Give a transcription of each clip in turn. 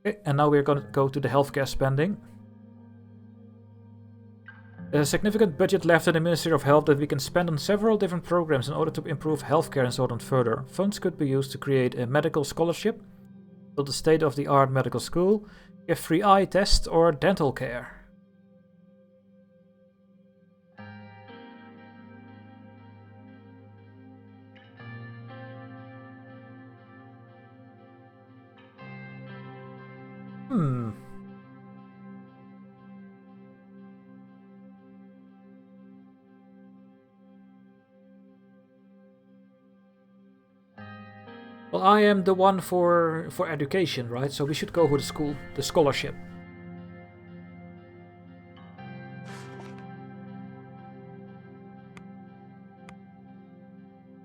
Okay, and now we're going to go to the healthcare spending. There's a significant budget left in the Ministry of Health that we can spend on several different programs in order to improve healthcare in Sordland further. Funds could be used to create a medical scholarship, build a state-of-the-art medical school, give free eye tests, or dental care. Well, I am the one for education, right? So we should go for the scholarship.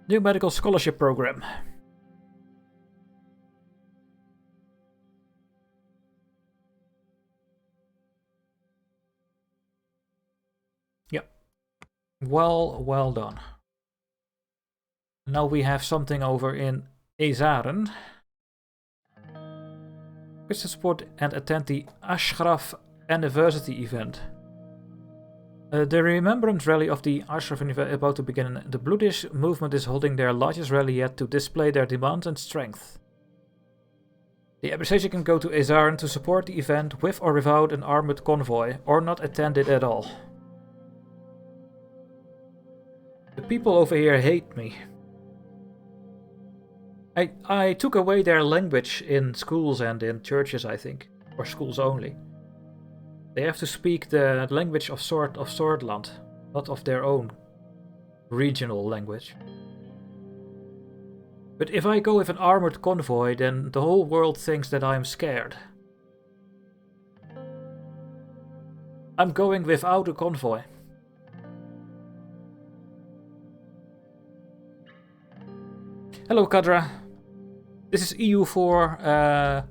New medical scholarship program. Yep. Well done. Now we have something over in Suzerain. Request to support and attend the Ashraf Anniversary event. The Remembrance Rally of the Ashraf Anniversary about to begin. The Bloodish movement is holding their largest rally yet to display their demands and strength. The administration can go to Suzerain to support the event with or without an armored convoy, or not attend it at all. The people over here hate me. I took away their language in schools and in churches, I think. Or schools only. They have to speak the language of Sordland, not of their own regional language. But if I go with an armored convoy, then the whole world thinks that I'm scared. I'm going without a convoy. Hello, Kadra. This is EU4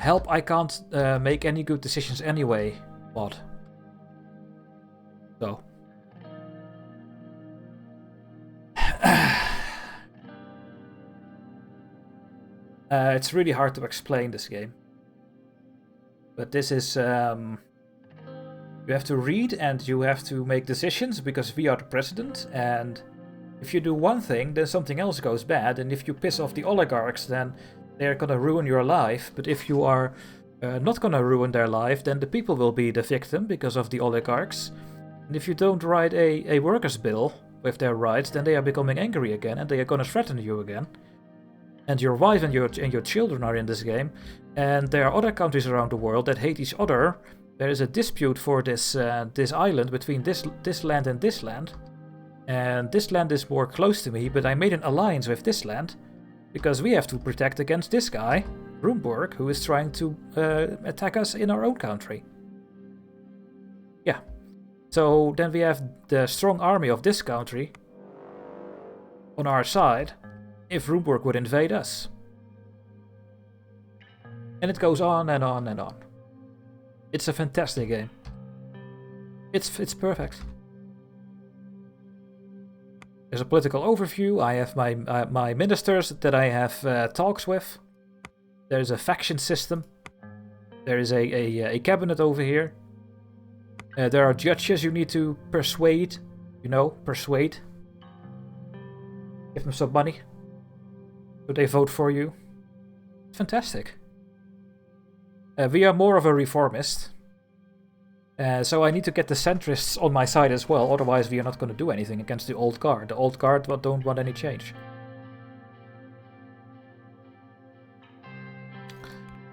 help. I can't make any good decisions anyway. What? So. It's really hard to explain this game. But this is... you have to read and you have to make decisions because we are the president, and if you do one thing, then something else goes bad, and if you piss off the oligarchs, then they're gonna ruin your life. But if you are not gonna ruin their life, then the people will be the victim because of the oligarchs. And if you don't write a workers' bill with their rights, then they are becoming angry again, and they are gonna threaten you again. And your wife and your children are in this game, and there are other countries around the world that hate each other. There is a dispute for this island between this land and this land. And this land is more close to me, but I made an alliance with this land because we have to protect against this guy, Rumburg, who is trying to attack us in our own country. Yeah. So then we have the strong army of this country on our side if Rumburg would invade us. And it goes on and on and on. It's a fantastic game. It's perfect. There's a political overview. I have my ministers that I have talks with. There's a faction system. There is a cabinet over here. There are judges you need to persuade. You know, persuade. Give them some money. So they vote for you. Fantastic. We are more of a reformist. So I need to get the centrists on my side as well, otherwise we are not going to do anything against the old guard. The old guard don't want any change.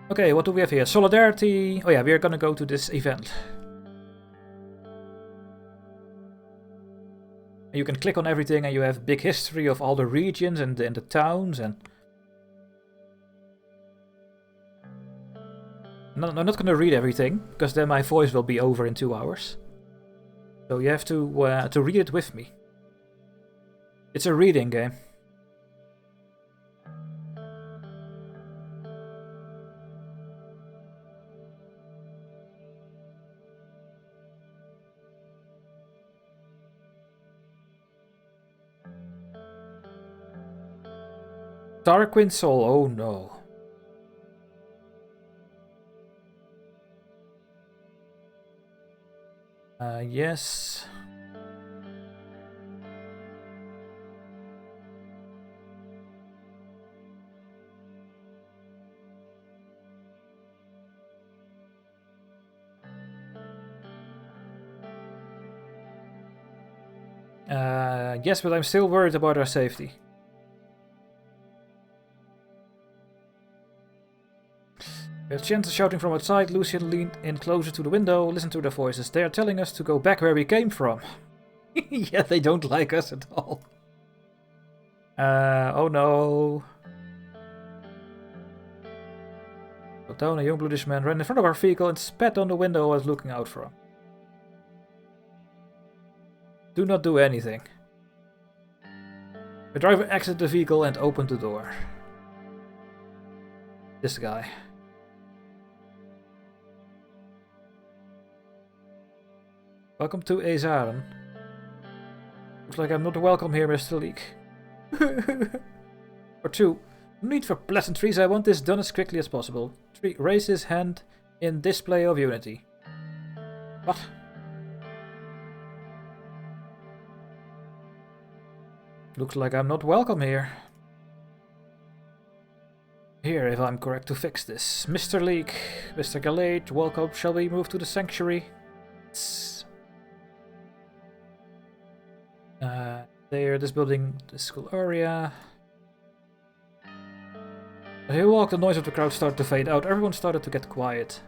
Okay, what do we have here? Solidarity. Oh yeah, we are going to go to this event. You can click on everything and you have big history of all the regions and the towns and... No, I'm not going to read everything, because then my voice will be over in 2 hours. So you have to read it with me. It's a reading game. Anton Soll, oh no. Yes. Yes, but I'm still worried about our safety. There's chants shouting from outside. Lucian leaned in closer to the window, listened to their voices. They are telling us to go back where we came from. Yeah, they don't like us at all. Oh no. Got down, a young bluish man ran in front of our vehicle and spat on the window I was looking out from. Do not do anything. The driver exited the vehicle and opened the door. This guy. Welcome to Suzerain. Looks like I'm not welcome here, Mr. Leek. Or 2. No need for pleasantries, I want this done as quickly as possible. 3. Raise his hand in display of unity. What? Looks like I'm not welcome here. Here, if I'm correct, to fix this. Mr. Leek, Mr. Galate, welcome. Shall we move to the sanctuary? There, this building, the school area. As he walked, the noise of the crowd started to fade out. Everyone started to get quiet.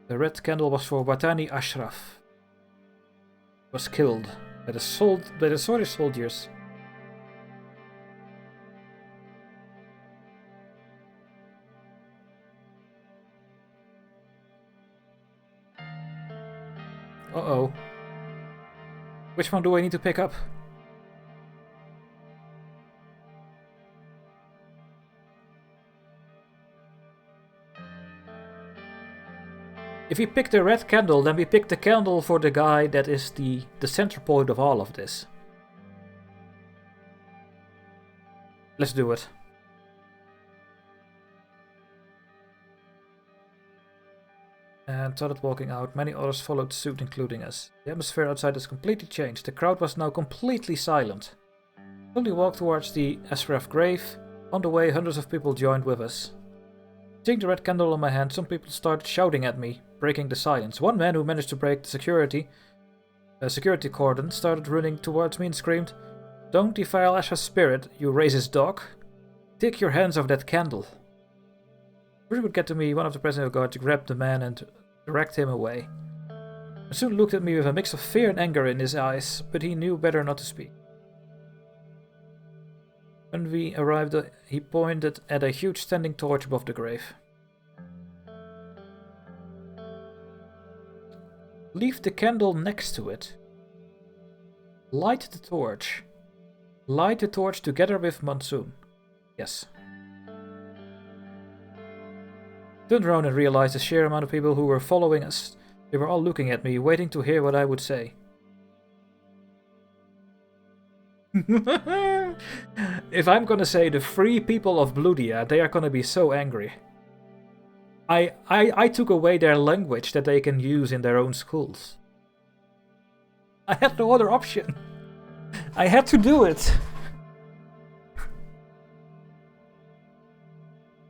The red candle was for Watani Ashraf. He was killed by the Swedish soldiers. Uh-oh. Which one do I need to pick up? If we pick the red candle, then we pick the candle for the guy that is the center point of all of this. Let's do it. And started walking out. Many others followed suit, including us. The atmosphere outside has completely changed. The crowd was now completely silent. Slowly walked towards the Ashraf grave. On the way, hundreds of people joined with us. Seeing the red candle in my hand, some people started shouting at me, breaking the silence. One man who managed to break the security cordon started running towards me and screamed, "Don't defile Ashraf's spirit, you racist dog. Take your hands off that candle." Before he would get to me, one of the President of Guards grabbed the man and dragged him away. He soon looked at me with a mix of fear and anger in his eyes, but he knew better not to speak. When we arrived, he pointed at a huge standing torch above the grave. Leave the candle next to it. Light the torch. Light the torch together with Monsoon. Yes. Turned around and realized the sheer amount of people who were following us. They were all looking at me, waiting to hear what I would say. If I'm gonna say the free people of Bludia, they are gonna be so angry. I took away their language that they can use in their own schools. I had no other option. I had to do it.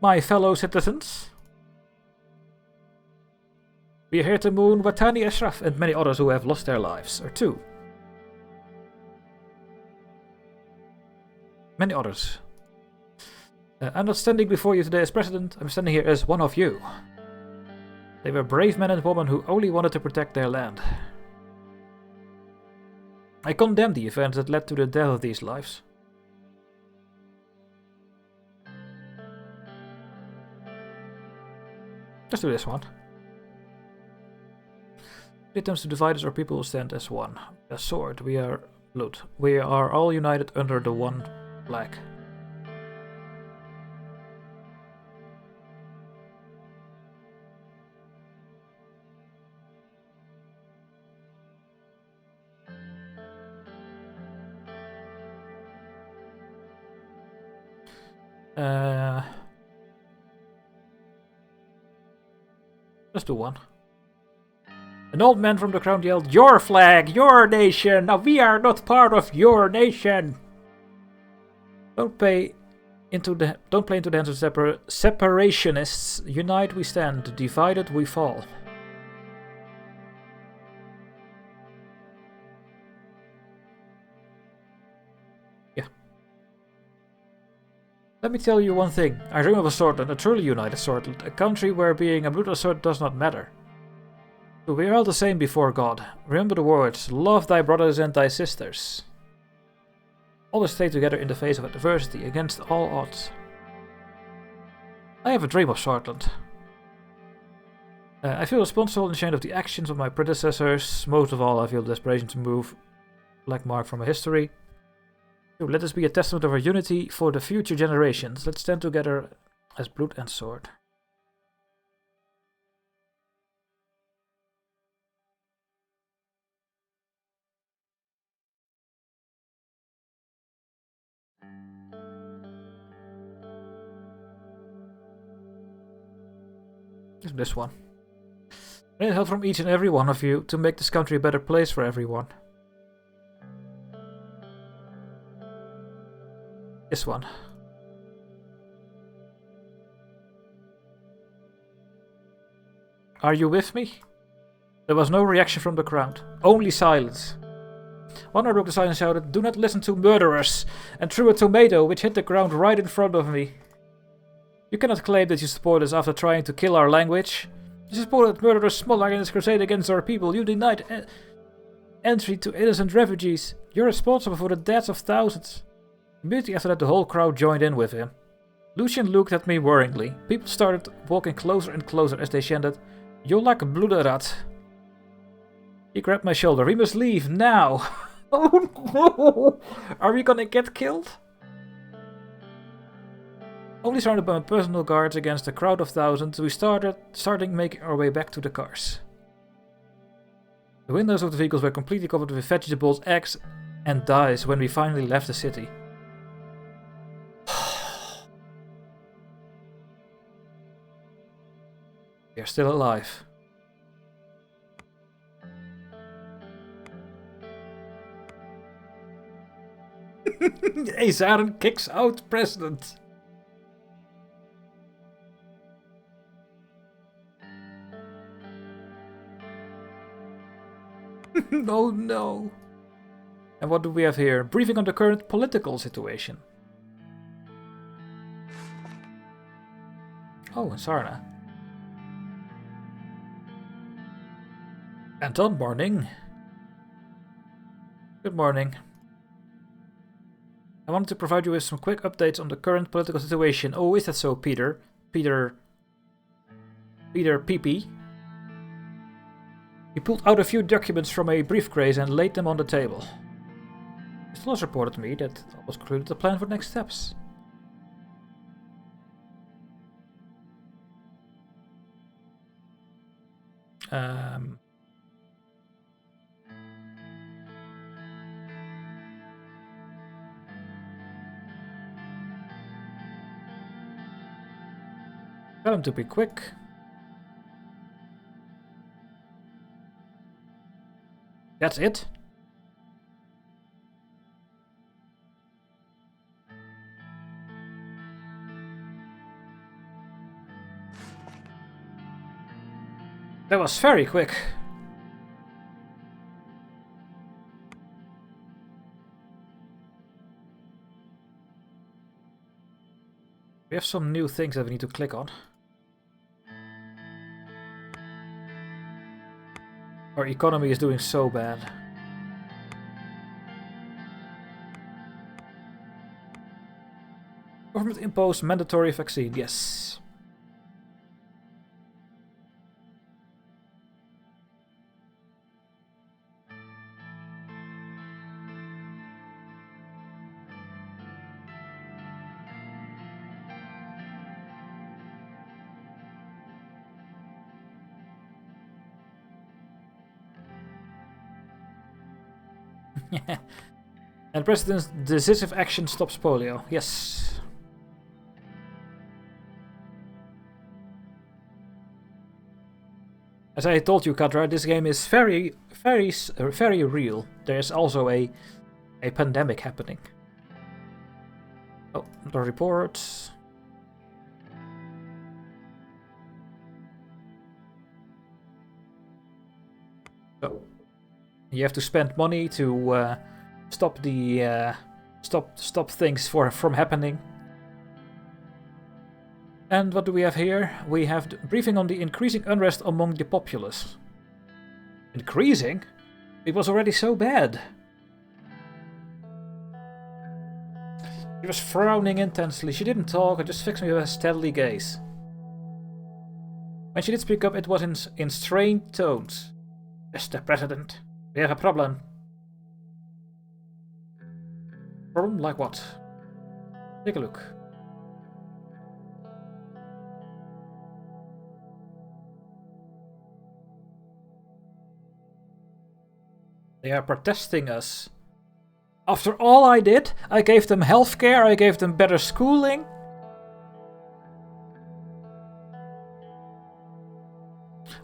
My fellow citizens, we are here to mourn Watani Ashraf and many others who have lost their lives, or 2. Many others. I'm not standing before you today as president, I'm standing here as one of you. They were brave men and women who only wanted to protect their land. I condemn the events that led to the death of these lives. Let's do this one. The attempts to divide us, our people will stand as one. A sword, we are blood. We are all united under the one flag. Let's do one. An old man from the crowd yelled, "Your flag, your nation! Now we are not part of your nation!" Don't play into the hands of separationists. Unite we stand, divided we fall. Yeah. Let me tell you one thing. I dream of a Sordland, a truly united Sordland, a country where being a brutal sword does not matter. So we are all the same before God. Remember the words, love thy brothers and thy sisters. Always stay together in the face of adversity, against all odds. I have a dream of Sordland. I feel responsible and ashamed of the actions of my predecessors. Most of all, I feel the desperation to move black mark from my history. So let this be a testament of our unity for the future generations. Let's stand together as blood and sword. This one. I need help from each and every one of you to make this country a better place for everyone. This one. Are you with me? There was no reaction from the crowd, only silence. One broke the silence and shouted, "Do not listen to murderers!" and threw a tomato which hit the ground right in front of me. You cannot claim that you support us after trying to kill our language. You supported murderous Smollard in his crusade against our people. You denied entry to innocent refugees. You're responsible for the deaths of thousands. Immediately after that, the whole crowd joined in with him. Lucian looked at me worryingly. People started walking closer and closer as they chanted, "You're like a bloederat." He grabbed my shoulder. "We must leave now." Oh no! Are we gonna get killed? Only surrounded by my personal guards against a crowd of thousands, we started making our way back to the cars. The windows of the vehicles were completely covered with vegetables, eggs, and dyes when we finally left the city. We are still alive. Suzerain kicks out president. Oh no. And what do we have here? Briefing on the current political situation. Oh, in Sarna. Anton, morning. Good morning. I wanted to provide you with some quick updates on the current political situation. Oh, is that so, Peter? Peter PP? He pulled out a few documents from a briefcase and laid them on the table. Mr. Loss reported to me that I was concluded the plan for the next steps. Tell him to be quick. That's it? That was very quick. We have some new things that we need to click on. Our economy is doing so bad. Government imposed mandatory vaccine, yes. And President's decisive action stops polio. Yes. As I told you, Kadra, this game is very real. There's also a pandemic happening. Oh, the reports. So you have to spend money to stop the stop things from happening. And what do we have here? We have the briefing on the increasing unrest among the populace. Increasing? It was already so bad. She was frowning intensely. She didn't talk, and just fixed me with a steady gaze. When she did speak up, it was in strained tones. Mr. President, we have a problem. Problem? Like what? Take a look. They are protesting us. After all I did, I gave them healthcare, I gave them better schooling.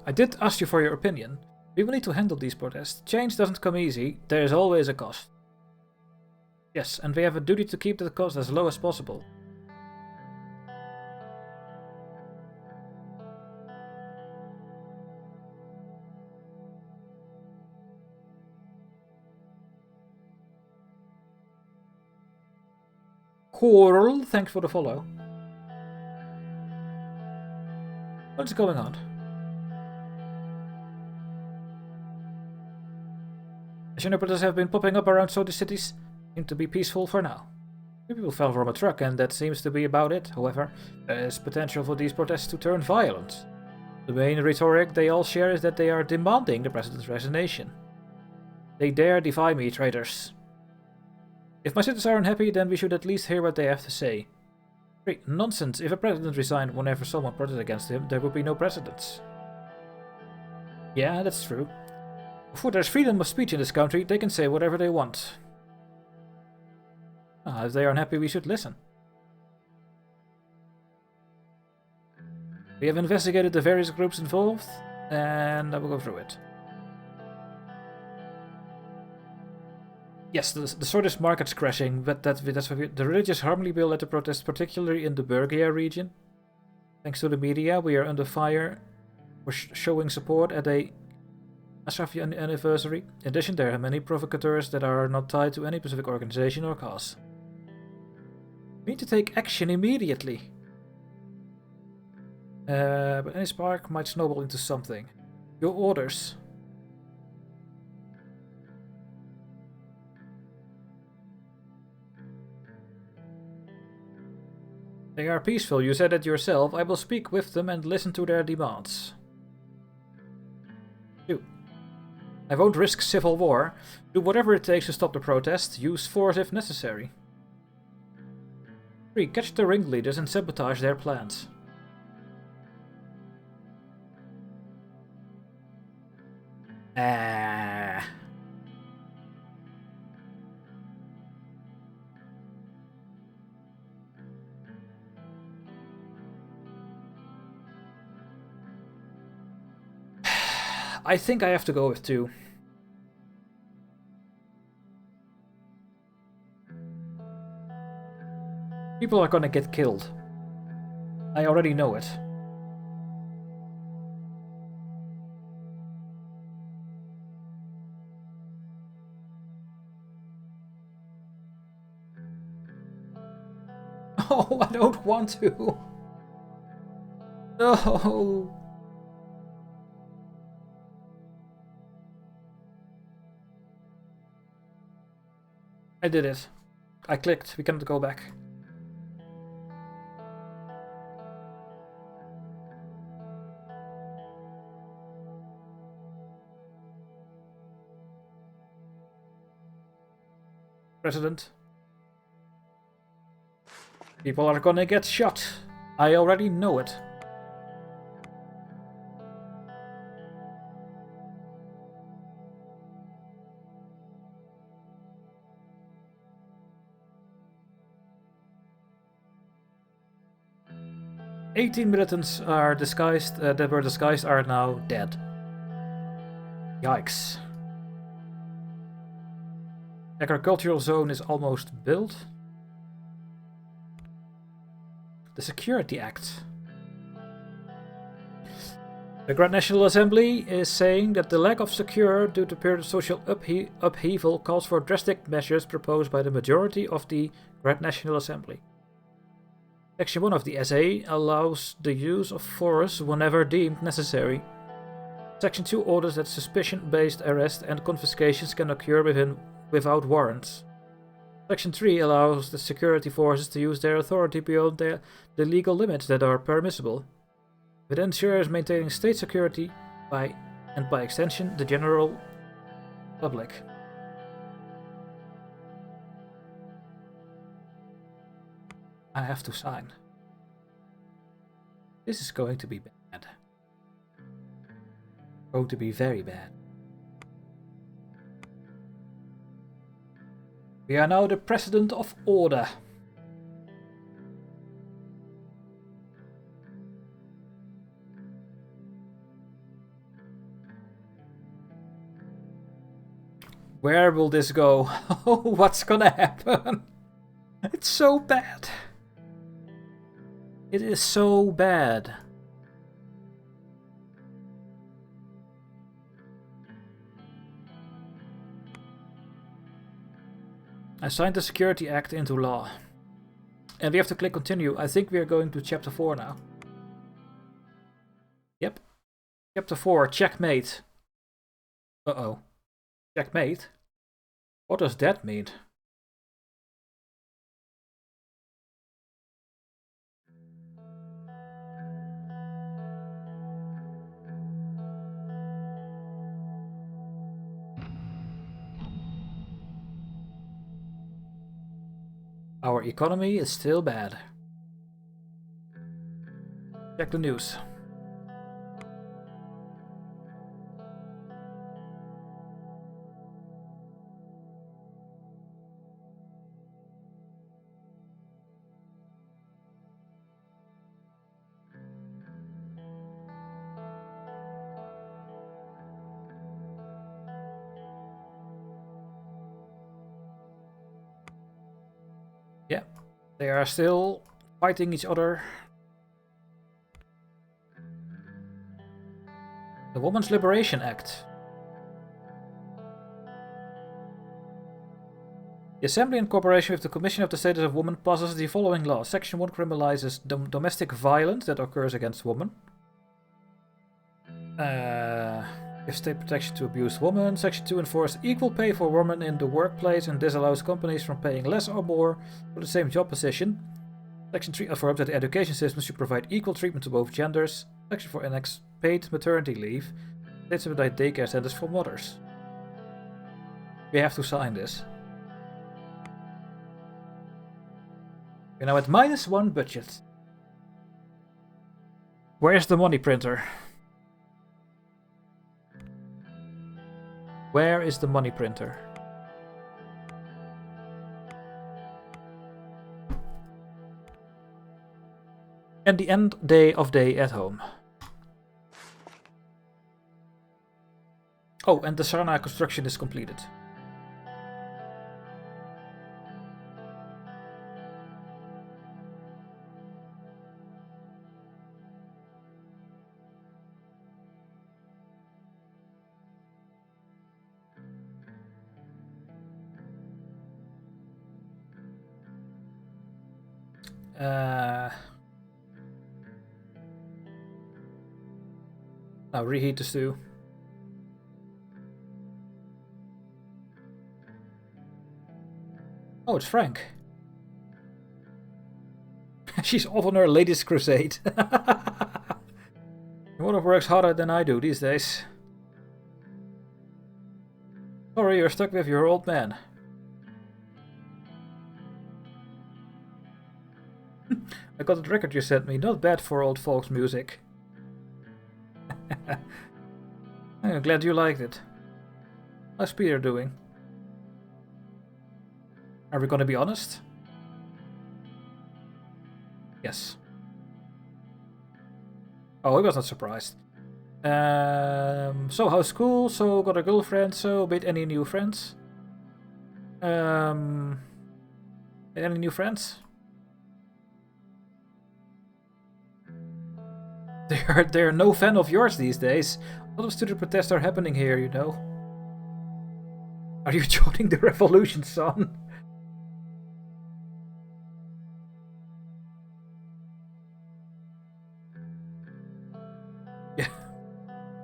I did ask you for your opinion. We will need to handle these protests. Change doesn't come easy, there is always a cost. Yes, and we have a duty to keep the cost as low as possible. Coral, thanks for the follow. What's going on? Protests have been popping up around Saudi cities. Seem to be peaceful for now. People fell from a truck and that seems to be about it. However, there is potential for these protests to turn violent. The main rhetoric they all share is that they are demanding the president's resignation. They dare defy me, traitors. If my citizens are unhappy, then we should at least hear what they have to say. Nonsense. If a president resigned whenever someone protested against him, there would be no precedents. Yeah, that's true. Before there's freedom of speech in this country, they can say whatever they want. If they are unhappy, we should listen. We have investigated the various groups involved, and I will go through it. Yes, the Swordist market's crashing, but that's the religious harmony bill led to protests, particularly in the Bergia region. Thanks to the media, we are under fire for showing support at a Ashraf anniversary. In addition, there are many provocateurs that are not tied to any specific organization or cause. We need to take action immediately. But any spark might snowball into something. Your orders. They are peaceful, you said it yourself. I will speak with them and listen to their demands. 2. I won't risk civil war. Do whatever it takes to stop the protest. Use force if necessary. 3. Catch the ringleaders and sabotage their plans. I think I have to go with 2. People are gonna get killed. I already know it. Oh, I don't want to. No. I did it. I clicked. We cannot go back. President. People are gonna get shot. I already know it. "18 militants are disguised, that were disguised are now dead. Yikes. Agricultural zone is almost built. The Security Act. The Grand National Assembly is saying that the lack of secure due to period of social upheaval calls for drastic measures proposed by the majority of the Grand National Assembly. Section 1 of the SA allows the use of force whenever deemed necessary. Section 2 orders that suspicion-based arrest and confiscations can occur without warrants. Section 3 allows the security forces to use their authority beyond the legal limits that are permissible. It ensures maintaining state security by extension, the general public. I have to sign. This is going to be bad. Going to be very bad. We are now the President of Order. Where will this go? What's gonna happen? It's so bad. It is so bad. I signed the Security Act into law. And we have to click continue. I think we are going to chapter 4 now. Yep. Chapter 4, checkmate. Uh-oh. Checkmate? What does that mean? Our economy is still bad. Check the news. Yeah, they are still fighting each other. The Women's Liberation Act. The Assembly, in cooperation with the Commission of the Status of Women, passes the following law. Section 1 criminalizes domestic violence that occurs against women. Gives state protection to abused women. Section 2 enforces equal pay for women in the workplace and disallows companies from paying less or more for the same job position. Section 3 affirms that the education system should provide equal treatment to both genders. Section 4 enacts paid maternity leave. States subsidize daycare centers for mothers. We have to sign this. We're now at -1 budget. Where's the money printer? Where is the money printer? And the end day of day at home. Oh, and the Sarna construction is completed. Now reheat the stew. Oh, it's Frank. She's off on her latest crusade. Your wife works harder than I do these days. Sorry, you're stuck with your old man. I got the record you sent me. Not bad for old folks music. I'm glad you liked it. How's Peter doing? Are we gonna be honest? Yes. Oh, he was not surprised. So how's school? So got a girlfriend? So made any new friends? Any new friends? They're no fan of yours these days. A lot of student protests are happening here, you know. Are you joining the revolution, son? Yeah.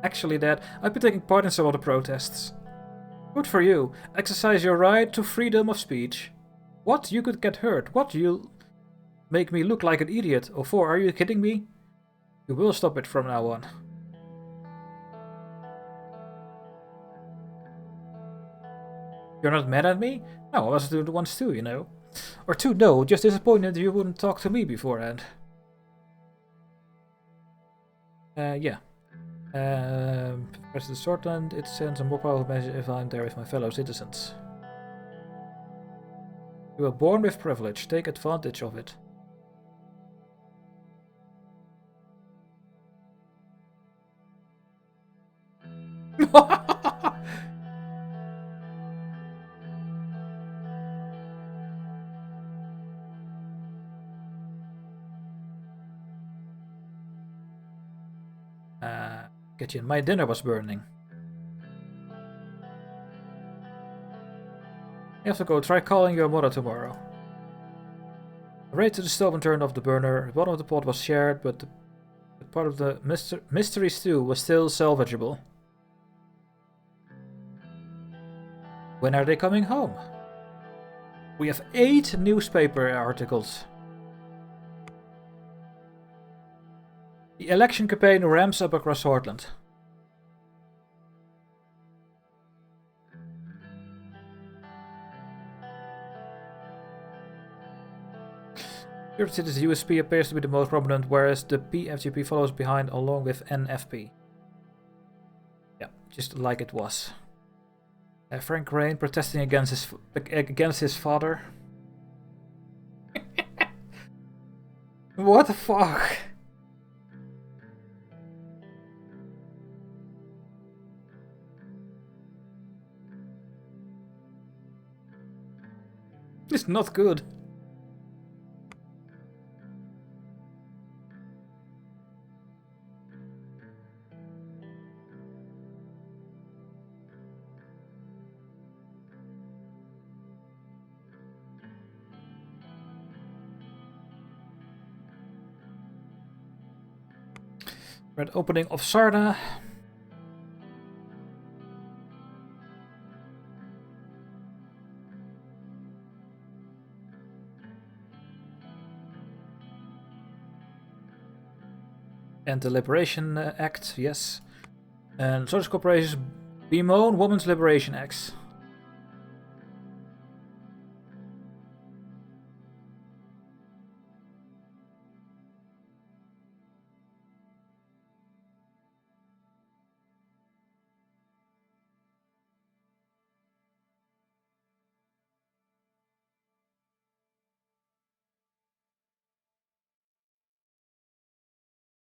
Actually, Dad, I've been taking part in some of the protests. Good for you. Exercise your right to freedom of speech. What? You could get hurt. What? You'll make me look like an idiot. Oh, four, are you kidding me? You will stop it from now on. You're not mad at me? No, I was the ones too, you know. Or two, no, just disappointed you wouldn't talk to me beforehand. Yeah. President of Sordland, it sends a more powerful message if I'm there with my fellow citizens. You were born with privilege, take advantage of it. Kitchen, my dinner was burning. You have to go, try calling your mother tomorrow. I ran to the stove and turned off the burner. The bottom of the pot was shared, but the part of the mystery stew was still salvageable. When are they coming home? We have 8 newspaper articles. The election campaign ramps up across Sordland. Your city's USP appears to be the most prominent, whereas the PFGP follows behind along with NFP. Yeah, just like it was. Frank Rayne protesting against his father. What the fuck? It's not good. Red opening of Sarda. And the Liberation Act, yes. And Social Corporations bemoan Women's Liberation Acts.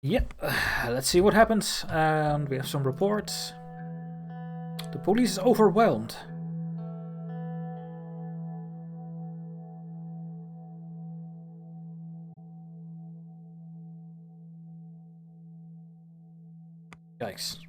Yep, let's see what happens. And we have some reports. The police is overwhelmed. Yikes.